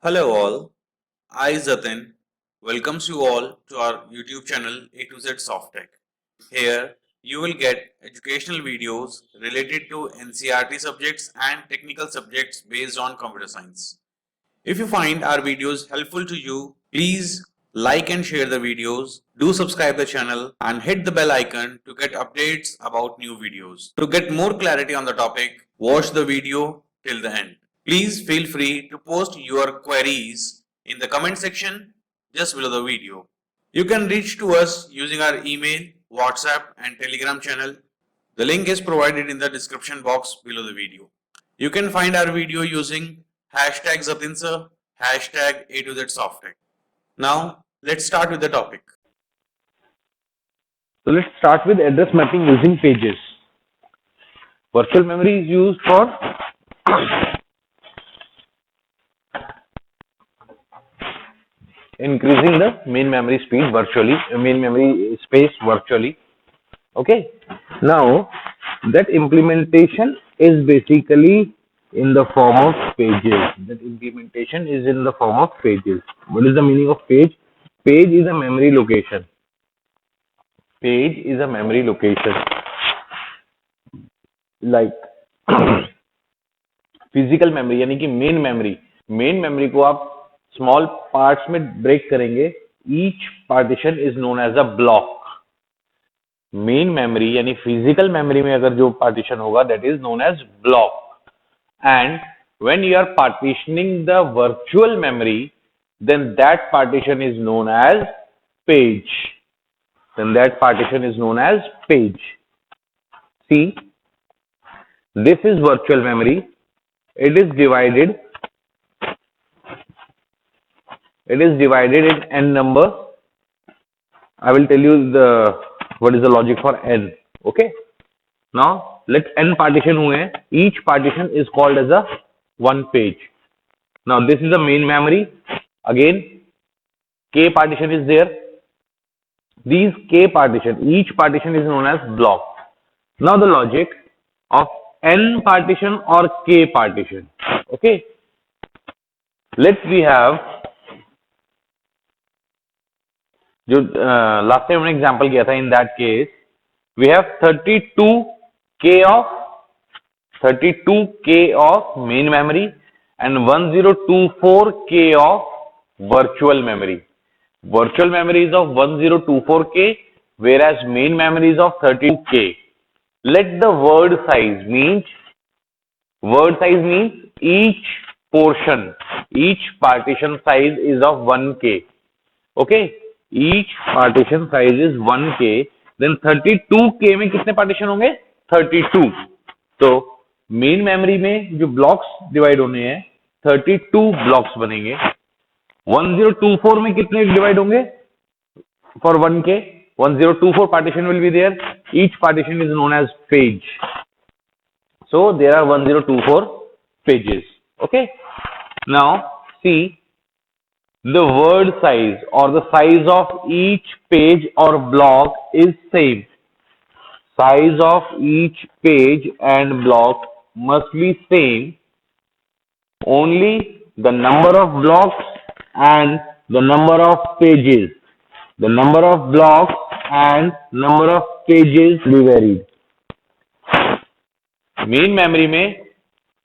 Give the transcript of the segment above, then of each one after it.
Hello all, I Zatin welcomes you all to our YouTube channel A to Z Softtech. Here you will get educational videos related to NCERT subjects and technical subjects based on computer science. If you find our videos helpful to you, please like and share the videos, do subscribe the channel and hit the bell icon to get updates about new videos. To get more clarity on the topic, watch the video till the end. Please feel free to post your queries in the comment section just below the video. You can reach to us using our email, WhatsApp and Telegram channel. The link is provided in the description box below the video. You can find our video using hashtag Zatinsa, hashtag A to Z Softtech. Now, let's start with the topic. So let's start with address mapping using pages. Virtual memory is used for increasing the main memory speed virtually, main memory space virtually. Okay. Now that implementation is basically in the form of pages. That implementation is in the form of pages. What is the meaning of page? Page is a memory location. Page is a memory location. Like physical memory यानी कि main memory को आप small parts में break करेंगे. Each partition is known as a block. Main memory यानी physical memory में अगर जो पार्टीशन होगा that is known as block. And when you are partitioning the virtual memory then that partition is known as page. See, this is virtual memory. It is divided in n number. I will tell you what is the logic for n. Okay. Now let n partition हुए हैं. Each partition is called as a one page. Now this is the main memory. Again, k partition is there. These k partition, each partition is known as block. Now the logic of n partition or k partition. Okay. Let's we have जो last time हमने example किया था. In that case we have 32k of main memory and 1024k of virtual memory. Virtual memory is of 1024k whereas main memory is of 32k. Let the word size means each portion, each partition size is of 1k. Okay. Each partition size is 1k. Then 32k में कितने partition होंगे? 32. तो main memory में जो blocks divide होने हैं 32 blocks बनेंगे. 1024 में कितने डिवाइड होंगे? For 1k 1024 partition will be there. Each partition is known as page. So there are 1024 pages. Okay. Now see, the word size or the size of each page or block is same. Size of each page and block must be same. Only the number of blocks and the number of pages. The number of blocks and number of pages will be varied. Main memory में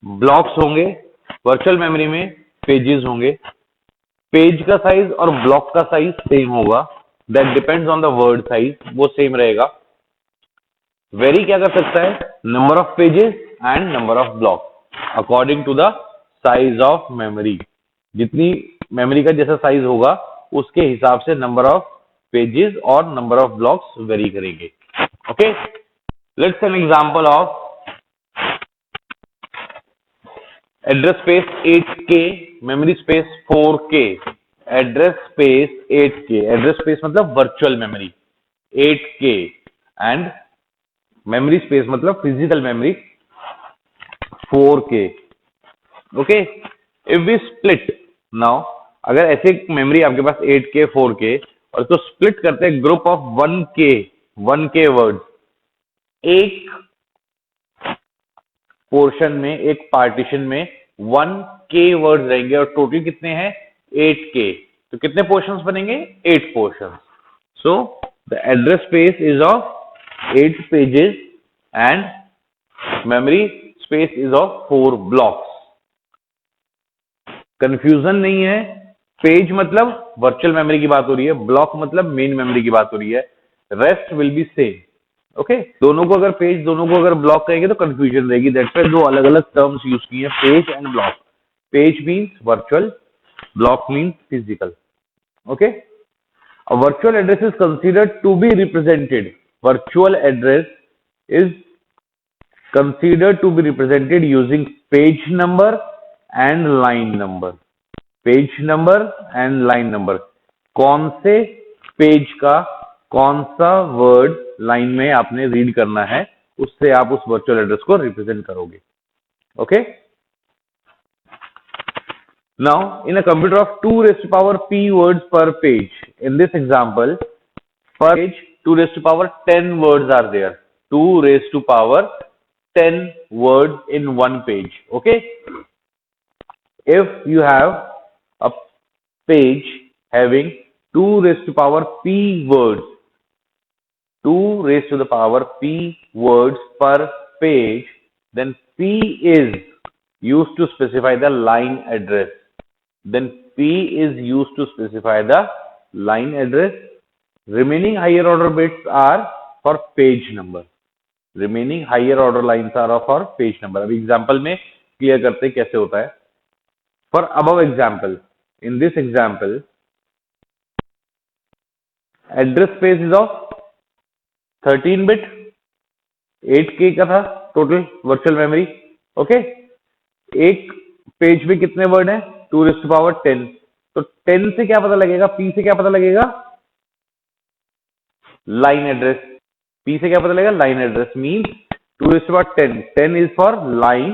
blocks होंगे, virtual memory में pages होंगे. Page का size और block का size same होगा. That depends on the word size, वो same रहेगा. वेरी क्या कर सकता है? Number of pages and number of block according to the size of memory. जितनी मेमोरी का जैसा साइज होगा उसके हिसाब से नंबर ऑफ पेजेस और नंबर ऑफ ब्लॉक्स वेरी करेंगे. Okay. Let's an example of address space 8k, memory space 4k. address space 8k, address space मतलब virtual memory 8k and memory space मतलब physical memory 4k. okay. if we split now, अगर ऐसे memory आपके पास 8k 4k और इसको split करते हैं group of 1k words. एक पोर्शन में, एक पार्टीशन में 1K वर्ड्स रहेंगे और टोटल कितने हैं 8K। तो कितने पोर्शंस बनेंगे 8 portions. So the address space is of 8 pages and memory space is of 4 blocks. Confusion नहीं है, पेज मतलब वर्चुअल मेमोरी की बात हो रही है, ब्लॉक मतलब मेन मेमोरी की बात हो रही है, rest will be same. Okay, दोनों को अगर पेज दोनों को अगर ब्लॉक कहेंगे तो कंफ्यूजन रहेगी। दैट्स व्हाई दो अलग अलग टर्म्स यूज किए हैं, page and block. Page means virtual, block means physical. Okay, a virtual address is considered to be represented. Virtual address is considered to be represented using page number and line number. Page number and line number. कौन से page का कौन सा word line में आपने read करना है, उससे आप उस वर्चुअल एड्रेस को रिप्रेजेंट करोगे। Okay, now, in a computer of 2 raised to power p words per page, in this example, per page 2 raised to power 10 words are there. 2 raised to power 10 words in one page. Okay? If you have a page having 2 raised to power p words, 2 raised to the power p words per page, then p is used to specify the line address. Then P is used to specify the line address. Remaining higher order bits are for page number. Remaining higher order lines are for page number. अभी example में clear करते हैं कैसे होता है। For above example, in this example, address space is of 13 bit, 8K का था total virtual memory. Okay, एक पेज में कितने वर्ड हैं 2 raised to power 10। तो 10 से क्या पता लगेगा, P से क्या पता लगेगा, लाइन एड्रेस। P से क्या पता लगेगा, line address. Means 2 raised to power 10, 10 is for line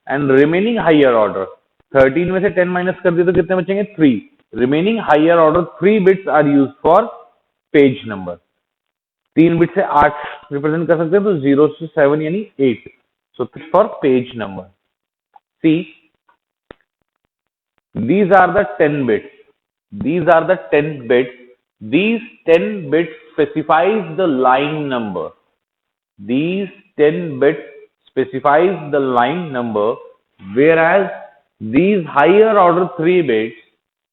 and remaining higher order. 13 में से 10 माइनस कर दिए तो कितने बचेंगे 3। Remaining higher order 3 bits are use for page number. 3 bit से 8 रिप्रेजेंट कर सकते हैं, तो 0 से 7 यानी 8। So for page number. See, these are the 10 bits. These are the 10 bits. These 10 bits specifies the line number. These 10 bits specifies the line number, whereas these higher order 3 bits,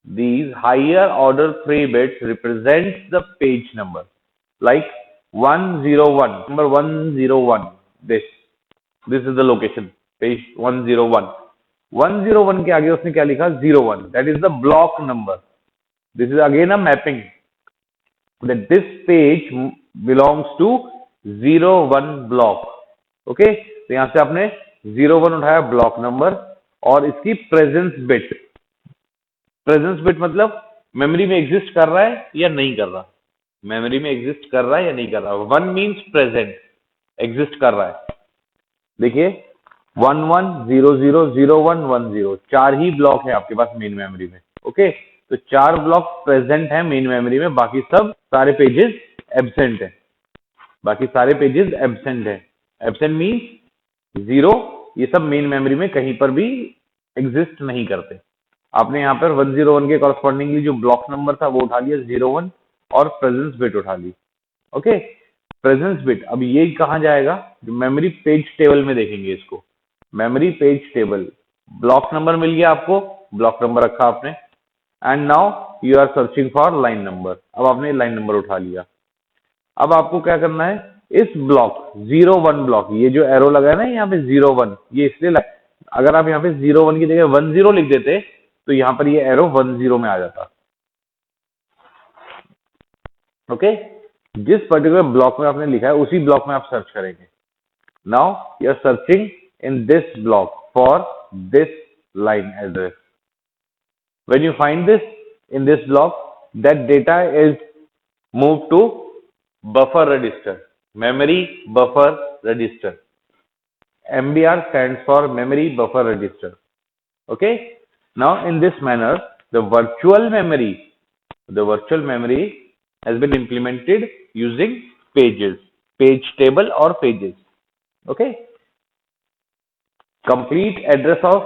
these higher order 3 bits represents the page number. Like 101, number 101. This is the location, page 101. 101 के आगे उसने क्या लिखा 01, that is the block number. This is again a mapping that this page belongs to 01 block. Okay, तो यहां से आपने 01 उठाया ब्लॉक नंबर और इसकी प्रेजेंस बिट। प्रेजेंस बिट मतलब मेमोरी में एग्जिस्ट कर रहा है या नहीं कर रहा, मेमोरी में एग्जिस्ट कर रहा है या नहीं कर रहा। 1 मीन्स प्रेजेंट, एग्जिस्ट कर रहा है। देखिए 11000110, 4 ही ब्लॉक है आपके पास मेन मेमोरी में। ओके, तो 4 ब्लॉक प्रेजेंट है मेन मेमोरी में, बाकी सब सारे पेजेस एब्सेंट है। बाकी सारे पेजेस एब्सेंट है। एब्सेंट मीन्स 0, ये सब मेन मेमोरी में कहीं पर भी एग्जिस्ट नहीं करते। आपने यहाँ पर 101 के कॉरस्पॉन्डिंगली जो ब्लॉक नंबर था वो उठा लिया 01 और प्रेजेंस बिट उठा ली। ओके, प्रेजेंस बिट अब ये कहाँ जाएगा, जो मेमोरी पेज टेबल में देखेंगे इसको। Memory page table, block number मिल गया आपको, ब्लॉक नंबर रखा आपने, and now you are searching for line number. अब आपने लाइन नंबर उठा लिया। अब आपको क्या करना है, इस ब्लॉक 01 ब्लॉक, ये जो एरो लगा है ना यहाँ पे 01, ये इसलिए अगर आप यहाँ पे 01 की जगह 10 लिख देते तो यहाँ पर ये एरो 10 में आ जाता। ओके, जिस पर्टिकुलर ब्लॉक में आपने लिखा है उसी ब्लॉक में आप सर्च करेंगे। Now you are searching in this block for this line address. When you find this in this block, that data is moved to buffer register, memory buffer register. MBR stands for memory buffer register. Okay, now in this manner the virtual memory has been implemented using pages, page table or pages. Okay, complete address of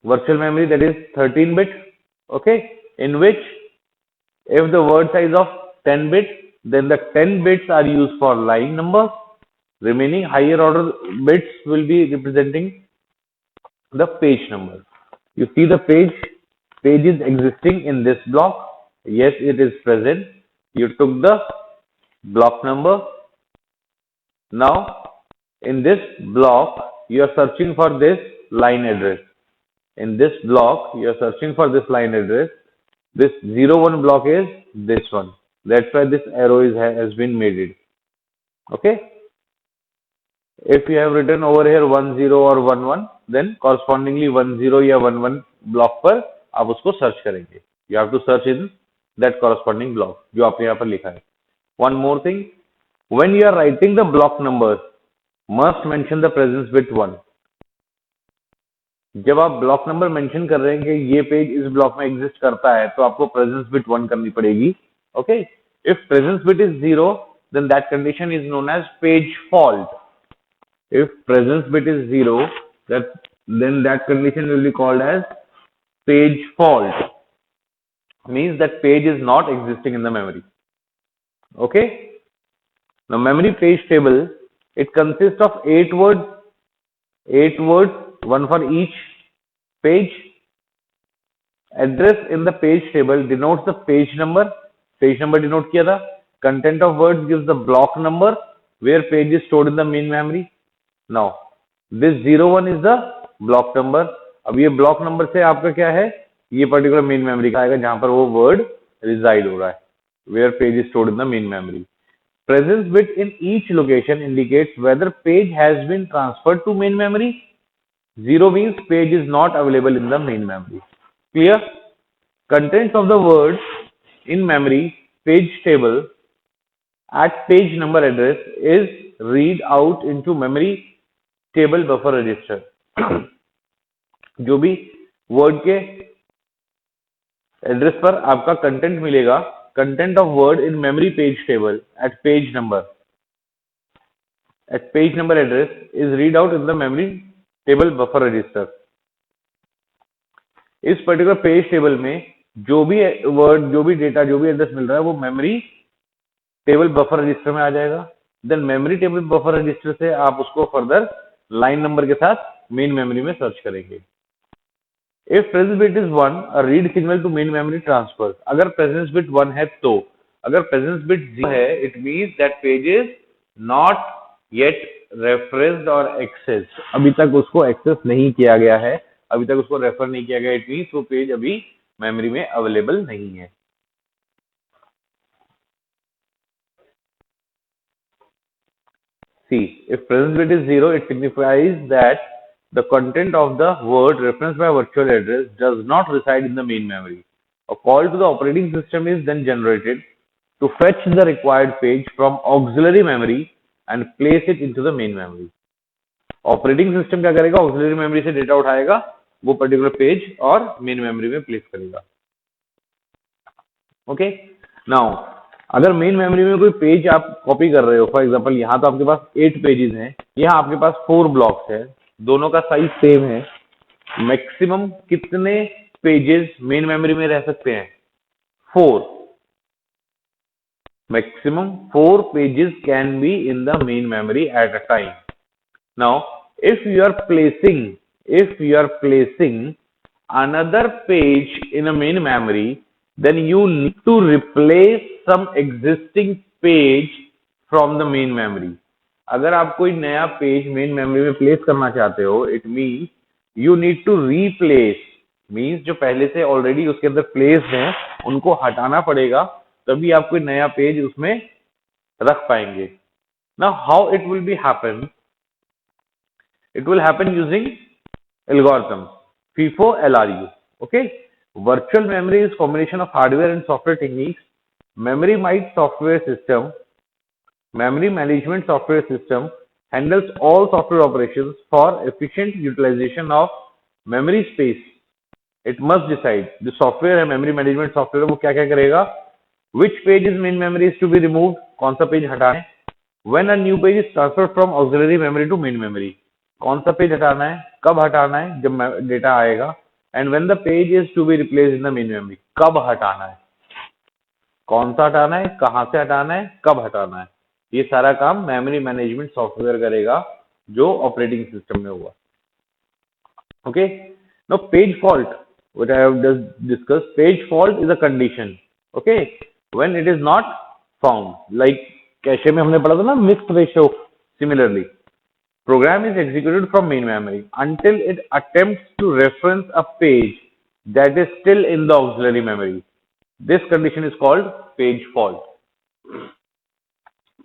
virtual memory, that is 13 bit, okay, in which if the word size of 10 bits, then the 10 bits are used for line numbers. Remaining higher order bits will be representing the page number. You see the page is existing in this block. Yes, it is present. You took the block number. Now, in this block, you are searching for this line address. In this block, you are searching for this line address. This 01 block is this one. That's why this arrow has been made it. Okay. If you have written over here 10 or 11, then correspondingly 10 या 11 block पर आप उसको search करेंगे. You have to search in that corresponding block जो आपने यहाँ पर लिखा है. One more thing, when you are writing the block numbers, must mention the presence bit 1. जब आप ब्लॉक नंबर मेंशन कर रहे हैं कि ये पेज इस ब्लॉक में एग्जिस्ट करता है तो आपको प्रेजेंस बिट 1 करनी पड़ेगी. Okay. If presence bit is 0, then that condition is known as page fault. If presence bit is 0, then that condition will be called as page fault. Means that page is not existing in the memory. Okay. Now memory page table, it consists of 8 words, one for each page. Address in the page table denotes the page number. Page number denote किया था. Content of words gives the block number where page is stored in the main memory. Now this 01 is the block number. अब ये block number से आपका क्या है, ये particular main memory का आएगा जहां पर वो word reside हो रहा है, where page is stored in the main memory. Presence bit in each location indicates whether page has been transferred to main memory. 0 means page is not available in the main memory. Clear? Contents of the words in memory page table at page number address is read out into memory table buffer register. जो भी word के address पर आपका content मिलेगा, content of word in memory page table at page number address is read out in the memory table buffer register. इस particular page table में जो भी वर्ड, जो भी डेटा, जो भी एड्रेस मिल रहा है वो मेमोरी टेबल बफर रजिस्टर में आ जाएगा. Then memory table buffer register से आप उसको फर्दर लाइन नंबर के साथ मेन मेमोरी में सर्च करेंगे. If presence bit is 1, a read signal to main memory transfer. अगर प्रेजेंस बिट 1 है तो, अगर प्रेजेंस बिट 0 है, it means that page is not yet referenced और एक्सेस. अभी तक उसको एक्सेस नहीं किया गया है, अभी तक उसको रेफर नहीं किया गया. इट मींस वो पेज अभी मेमोरी में अवेलेबल नहीं है. See, if presence bit is 0, it signifies that the content of the word referenced by virtual address does not reside in the main memory. A call to the operating system is then generated to fetch the required page from auxiliary memory and place it into the main memory. Operating system क्या करेगा? Auxiliary memory से data उठाएगा, वो particular page और main memory में place करेगा. Okay? Now, अगर main memory में कोई पेज आप कॉपी कर रहे हो, फॉर एग्जांपल यहाँ तो आपके पास 8 पेजेस हैं, यहाँ आपके पास 4 ब्लॉक्स है, दोनों का साइज सेम है. मैक्सिमम कितने पेजेस मेन मेमोरी में रह सकते हैं? 4. Maximum 4 pages can be in the main memory at a time. Now if you are placing another page in a main memory, then you need to replace some existing page from the main memory. अगर आप कोई नया page main memory में place करना चाहते हो, it means you need to replace. Means जो पहले से ऑलरेडी उसके अंदर प्लेस्ड हैं उनको हटाना पड़ेगा, तभी आप कोई नया पेज उसमें रख पाएंगे. Now how it will be happen? It will happen using algorithms FIFO LRU. Okay. Virtual memory is combination of hardware and software techniques. Memory management software system handles all software operations for efficient utilization of memory space. It must decide, जो software है memory management software वो क्या क्या करेगा? Which page is main memory is to be removed? कौन सा page हटाना है? When a new page is transferred from auxiliary memory to main memory, कौन सा पेज हटाना है, कब हटाना है, जब डेटा आएगा. And when the page is to be replaced in the main memory, कब हटाना है, कौन सा हटाना है, कहां से हटाना है, कब हटाना है, ये सारा काम मेमोरी मैनेजमेंट सॉफ्टवेयर करेगा जो ऑपरेटिंग सिस्टम में होगा. Okay. Now page fault, what I have just discussed, page fault is a condition. Okay. When it is not found, like cache में हमने पढ़ा था ना mixed ratio. Similarly, program is executed from main memory until it attempts to reference a page that is still in the auxiliary memory. This condition is called page fault.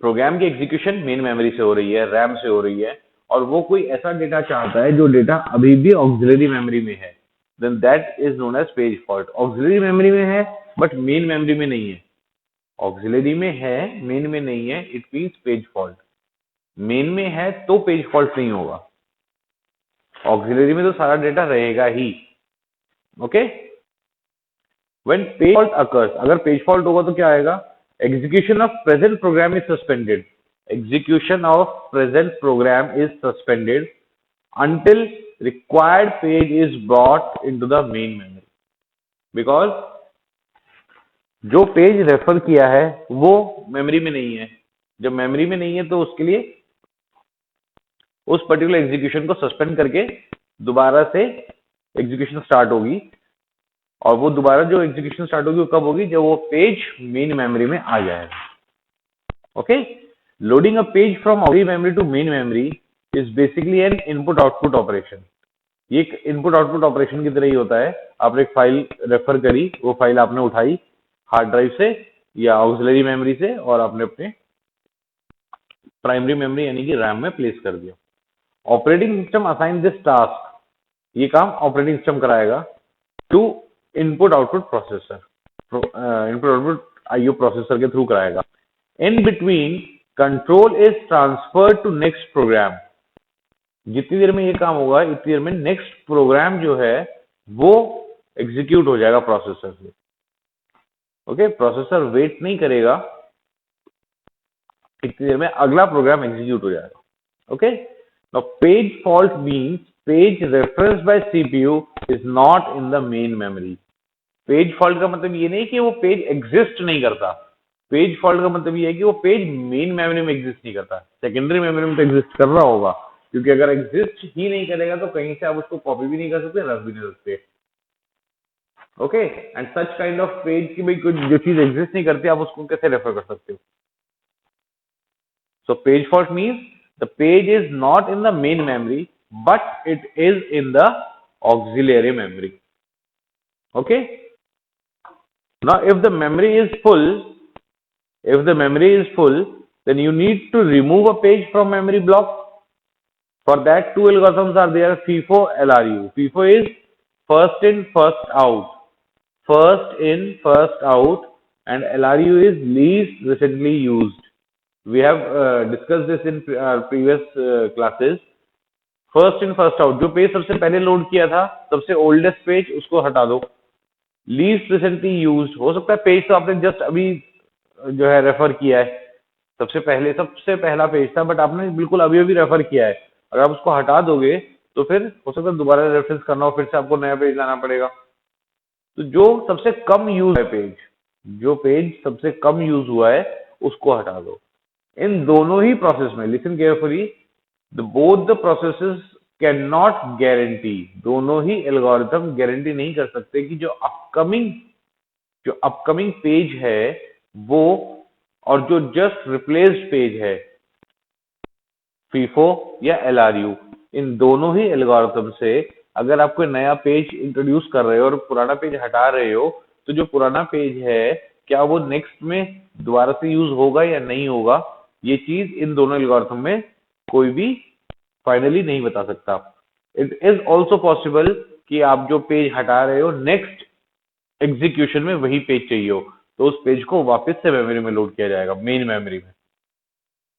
Program की execution main memory से हो रही है, RAM से हो रही है, और वो कोई ऐसा डेटा चाहता है जो डेटा अभी भी ऑक्सिलरी मेमोरी में है, then that is known as page fault. Auxiliary memory में है बट मेन मेमोरी में नहीं है. ऑक्सिलरी में है, मेन में नहीं है, it means page fault. Main में है तो पेज फॉल्ट नहीं होगा, ऑक्सिलरी में तो सारा डेटा रहेगा ही. Okay. When page fault occurs, अगर पेज फॉल्ट होगा तो क्या आएगा, execution of present program is suspended. Execution of present program is suspended until required page is brought into the main memory. Because जो पेज रेफर किया है वो memory में नहीं है. जब मेमोरी में नहीं है तो उसके लिए उस पर्टिकुलर एग्जीक्यूशन को सस्पेंड करके दोबारा से एग्जीक्यूशन स्टार्ट होगी, और वो दोबारा जो एग्जीक्यूशन स्टार्ट होगी वो कब होगी, जब वो पेज मेन मेमोरी में आ जाएगा. Okay. Loading a page from auxiliary memory to main memory is basically an input output operation. ये एक इनपुट आउटपुट ऑपरेशन की तरह ही होता है. आपने एक फाइल रेफर करी, वो फाइल आपने उठाई हार्ड ड्राइव से या ऑक्सिलरी मेमोरी से और आपने अपने प्राइमरी मेमोरी यानी कि रैम में प्लेस कर दिया. Operating system assign this task, ये काम ऑपरेटिंग सिस्टम कराएगा to input output processor, input output IO processor के थ्रू कराएगा. In between control is transferred to next program. जितनी देर में ये काम होगा इतनी देर में नेक्स्ट प्रोग्राम जो है वो एग्जीक्यूट हो जाएगा प्रोसेसर से. ओके. प्रोसेसर वेट नहीं करेगा, इतनी देर में अगला प्रोग्राम एग्जीक्यूट हो जाएगा. Okay. Now page fault means page reference bye CPU is not in the main memory. Page fault का मतलब ये नहीं कि वो पेज एग्जिस्ट नहीं करता. पेज फॉल्ट का मतलब ये है कि वो पेज मेन मेमोरी में एग्जिस्ट नहीं करता, सेकेंडरी मेमोरी में तो एग्जिस्ट कर रहा होगा, क्योंकि अगर एग्जिस्ट ही नहीं करेगा तो कहीं से आप उसको कॉपी भी नहीं कर सकते, रख भी नहीं सकते. Okay. And such kind of page की भाई कुछ जो चीज एग्जिस्ट नहीं करती आप उसको कैसे रेफर कर सकते हो. So page fault means the page is not in the main memory but it is in the auxiliary memory. Okay. Now, if the memory is full, then you need to remove a page from memory block. For that, two algorithms are there: FIFO, LRU. FIFO is first in, first out. First in, first out, and LRU is least recently used. We have discussed this in previous classes. First in first out, जो page सबसे पहले load किया था, सबसे oldest page, उसको हटा दो. Least recently used, हो सकता है पेज तो आपने जस्ट अभी जो है रेफर किया है, सबसे पहला पेज था बट आपने बिल्कुल अभी अभी रेफर किया है. अगर आप उसको हटा दोगे तो फिर हो सकता है दोबारा रेफरेंस करना हो, फिर से आपको नया पेज लाना पड़ेगा. तो जो सबसे कम यूज है पेज, जो पेज सबसे कम यूज हुआ है उसको हटा दो. इन दोनों ही प्रोसेस में, listen carefully, both the processes cannot guarantee, दोनों ही एल्गोरिथम गारंटी नहीं कर सकते कि जो अपकमिंग पेज है वो और जो जस्ट रिप्लेस्ड पेज है, फीफो या एलआरयू, इन दोनों ही एल्गोरिथम से अगर आप कोई नया पेज इंट्रोड्यूस कर रहे हो और पुराना पेज हटा रहे हो, तो जो पुराना पेज है क्या वो नेक्स्ट में दोबारा से यूज होगा या नहीं होगा, ये चीज इन दोनों एल्गोरिथम में कोई भी फाइनली नहीं बता सकता. इट इज ऑल्सो पॉसिबल कि आप जो पेज हटा रहे हो नेक्स्ट एग्जीक्यूशन में वही पेज चाहिए हो, तो उस पेज को वापस से मेमोरी में लोड किया जाएगा, मेन मेमोरी में.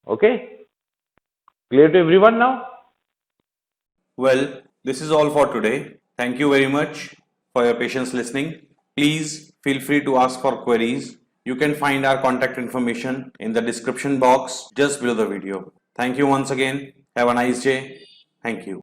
Okay. Clear to everyone now? Well, this is all for today. Thank you very much for your patience listening. Please feel free to ask for queries. You can find our contact information in the description box just below the video. Thank you once again. Have a nice day. Thank you.